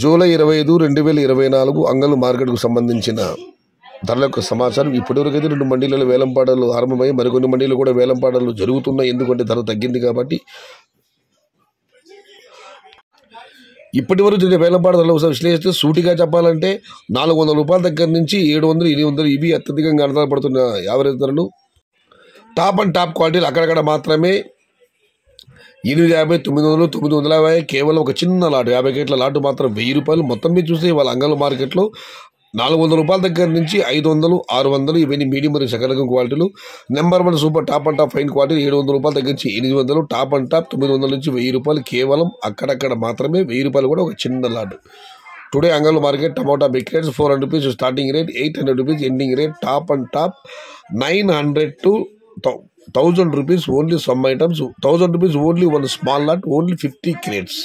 July 25, 2024 అంగళ్ళు మార్కెట్కు సంబంధించిన ధరల యొక్క సమాచారం. ఇప్పటివరకు అయితే 2 మండీలలో వేలంపాటలు ఆరంభమై మరికొన్ని మండీలు కూడా వేలంపాటలు జరుగుతున్నాయి. ఎందుకంటే ధర తగ్గింది కాబట్టి. ఇప్పటి వరకు జరిగే వేలంపాట ధరలు ఒకసారి విశ్లేషిస్తే సూటిగా చెప్పాలంటే 400 రూపాయల దగ్గర నుంచి 700, 800 ఇవి అత్యధికంగా ఆధారపడుతున్న యావరేజ్ ధరలు. టాప్ అండ్ టాప్ క్వాలిటీలు అక్కడక్కడ మాత్రమే 850, 900, 950 కేవలం ఒక చిన్న లాటు 50 కేట్ల లాటు మాత్రం 1000 రూపాయలు. మొత్తం మీద చూస్తే వాళ్ళ అంగళ్ళ మార్కెట్లో 400 రూపాయల దగ్గర నుంచి 500, 600 ఇవన్నీ మీడియం మరియు సగరకం క్వాలిటీలు. Number 1 super top and top fine quality 700 రూపాయల దగ్గర నుంచి 800, టాప్ అండ్ టాప్ 900 నుంచి 1000 రూపాయలు కేవలం అక్కడక్కడ మాత్రమే 1000 రూపాయలు కూడా ఒక చిన్న లాటు. టుడే అంగళ్ళు మార్కెట్ టమాటా big rates 400 rupees starting rate, 800 rupees ending rate. Top and top 900 to 1000 rupees only some items, 1000 rupees only one small lot, only 50 crates.